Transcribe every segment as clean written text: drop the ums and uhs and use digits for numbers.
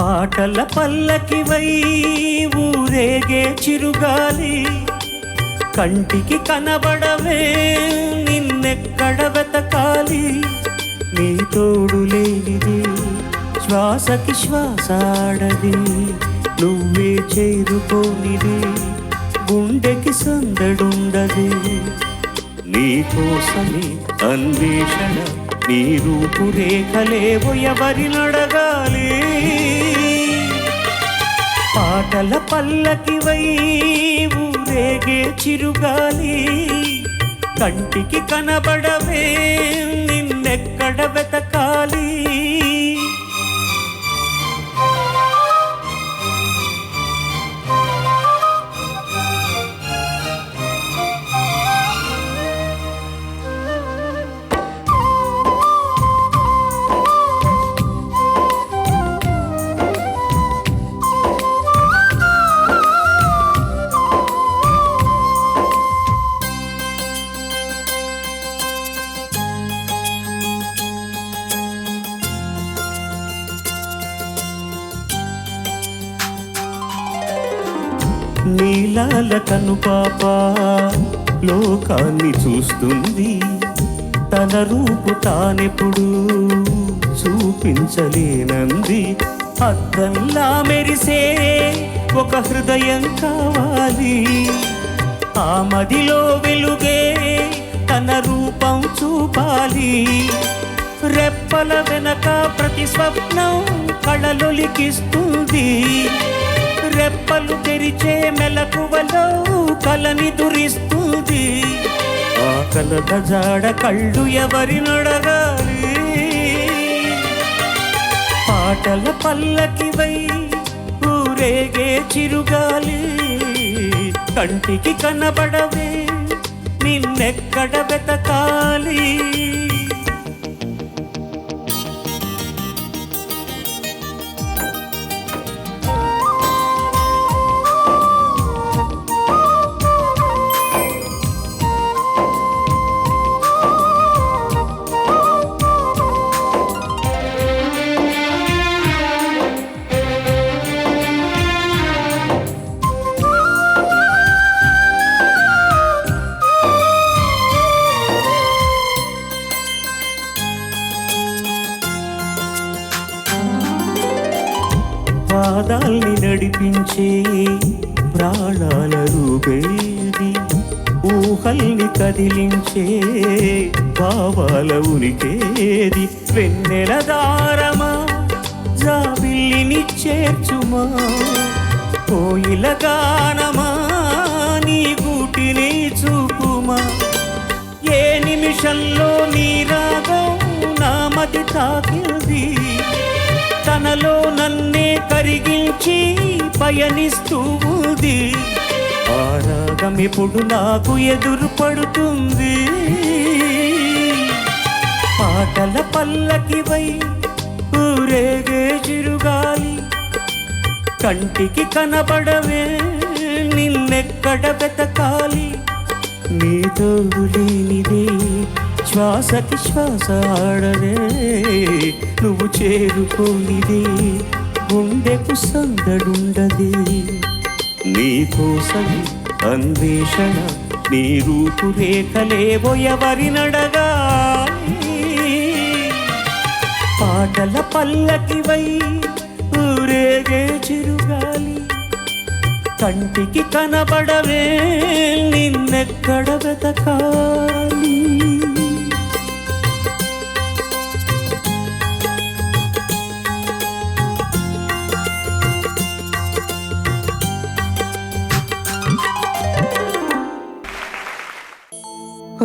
పాటల పల్లకివై ఊరేగే చిరుగాలి, కంటికి కనబడవే నిన్నెక్కడ వెతకాలి. నీ తోడు లేనిది శ్వాసకి శ్వాస ఆడది, నువ్వే చేరుకోనిది గుండెకి సందడుండది. నీకోసమే అన్వేషణ, నీ రూపురేఖలేవో ఎవరినడగాలి. పాటల పల్లకివై ఊరేగే చిరుగాలి, కంటికి కనబడవే నిన్నెక్కడ వెతకాలి. నీలాల కనుపాప లోకాన్ని చూస్తుంది, తన రూపు తానెప్పుడు చూపించలేనంది. అద్దంలా మెరిసే ఒక హృదయం కావాలి, ఆ మదిలో వెలుగే తన రూపం చూపాలి. రెప్పల వెనక ప్రతి స్వప్నం కళలొలికిస్తుంది, రెప్పలు తెరిచే మెలకువలో కలని దురిస్తుంది. ఆ కలల జాడ కళ్ళు ఎవరినడగాలి. పాటల పల్లకివై ఊరేగే చిరుగాలి, కంటికి కనబడవే నిన్నెక్కడ వెతకాలి. పాదాల్ని నడిపించే ప్రాణాల రూపేది, ఊహల్ని కదిలించే భావాల ఉనికేది. వెన్నెల దారమా జాబిల్లిని చేర్చుమా, కోయిల గానమా నీ గూటిని చూపుమా. ఏ నిమిషంలో నీ రాగం నా మది తాకింది, తనలో నన్నే కరిగించి పయనిస్తూ ఉంది. ఆ రాగం ఇప్పుడు నాకు ఎదురు పడుతుంది. పాటల పల్లకివై ఊరేగే చిరుగాలి, కంటికి కనబడవే నిన్నెక్కడ వెతకాలి. నీ తోడు లేనిదే శ్వాసకి శ్వాస ఆడదే, నువ్వు చేరుకోనిదే గుండెకు సందడుండదే. నీకోసమే అన్వేషణ, నీ రూపురేఖలేవో ఎవరినడగాలి. పాటల పల్లకివై ఊరేగే చిరుగాలి, కంటికి కనబడవే నిన్నెక్కడ వెతకాలి.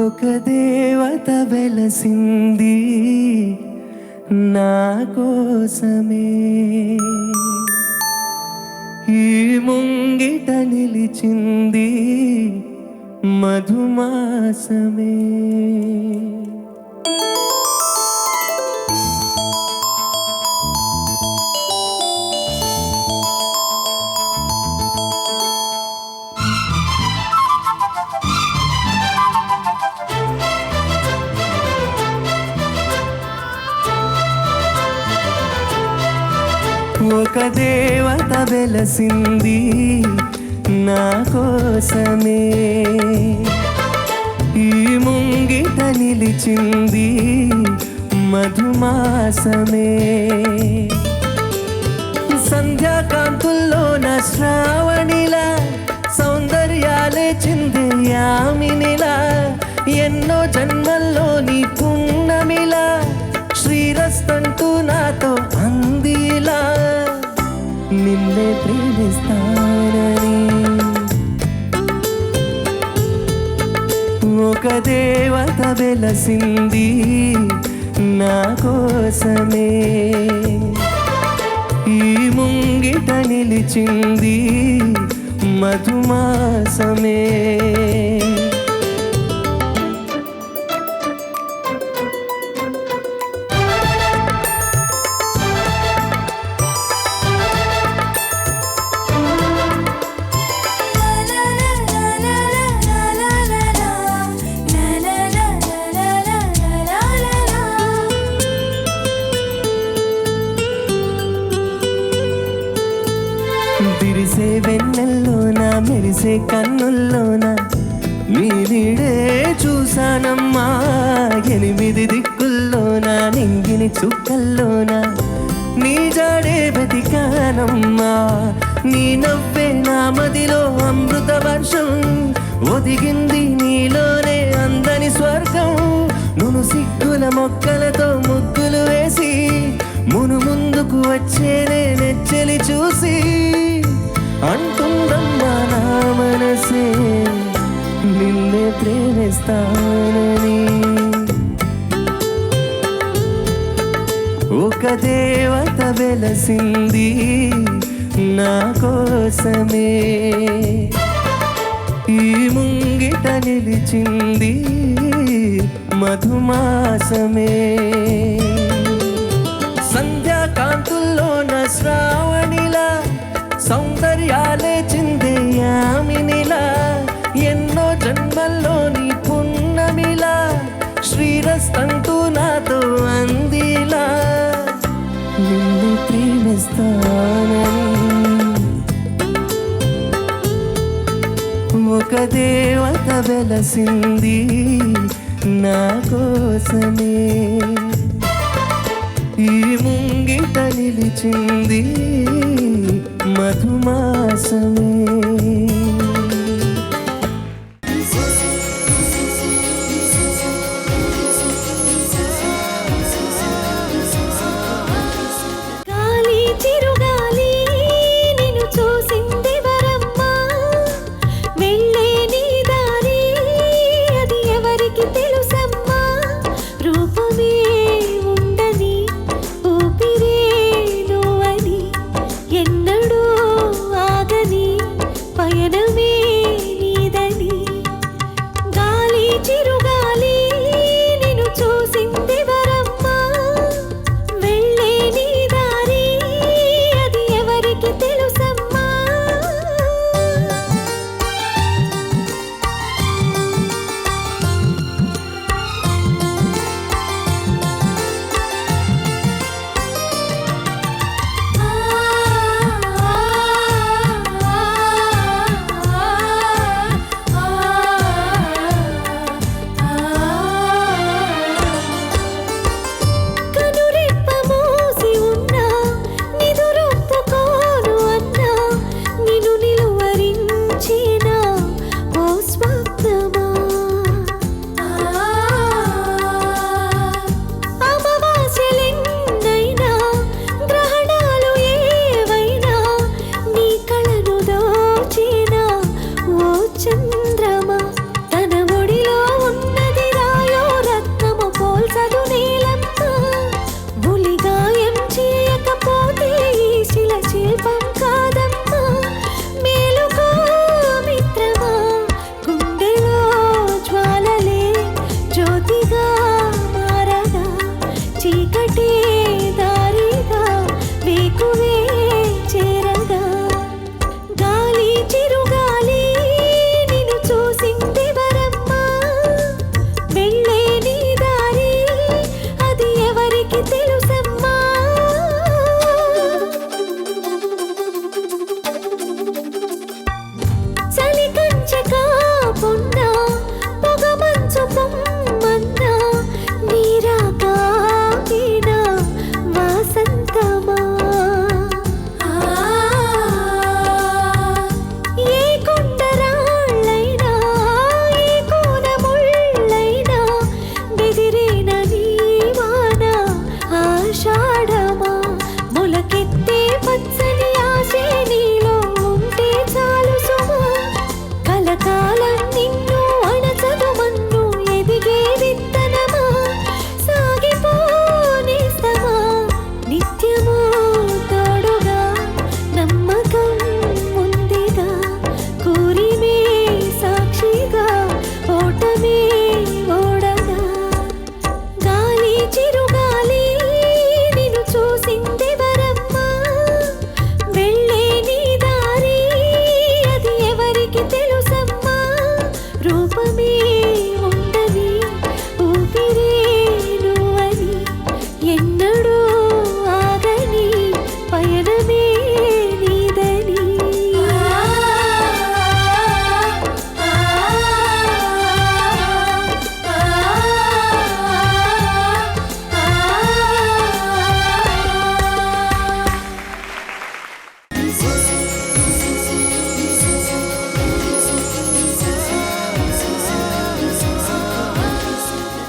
ఒక దేవత వెలసింది నా కోసమే, ఈ ముంగిట నిలిచింది మధుమాసమే. ఒక దేవత వెలసింది నా కోసమే, ఈ ముంగిట నిలిచింది మధుమాసమే. సంధ్యాకాంతుల్లో నా శ్రావణిలా, సౌందర్యాలే చిందే యామినిలా, ఎన్నో జన్మల్లో నీ పున్నమిలా, శ్రీరస్తంటూ నాతో అందిలా, నిన్నే ప్రేమిస్తానని. ఒక దేవత వెలసింది నా కోసమే, ఈ ముంగిట నిలిచింది మధుమాసమే. విరిసే వెన్నెల్లోన మెరిసే కన్నుల్లోన నీ నీడే చూసానమ్మా, 8 దిక్కుల్లోన నింగిని చుక్కల్లోన నీ జాడే వెతికానమ్మా. నీ నవ్వే నా మదిలో అమృత వర్షం, ఒదిగింది నీలోనే అందని స్వర్గం. నును సిగ్గుల మొక్కలతో ముగ్గులు వేసి మును ముందుకు వచ్చేనే నెచ్చెలి చూసి, అంటుందమ్మా నా మనసే నిన్నే ప్రేమిస్తానని. ఒక దేవత వెలసింది నా కోసమే, ఈ ముంగిట నిలిచింది మధుమాసమే. సంధ్యాకాంతుల్లో నా శ్రావణిలా, సౌందర్యాలే చిందే యామినిలా, ఎన్నో జన్మల్లో నీ పున్నమిలా, శ్రీరస్తంటూ నాతో అందిలా, నిన్ను ప్రేమిస్తానని. ఒక దేవత వెలసింది నా కోసమే, ఈ ముంగిట నిలిచింది మధుమాసమే.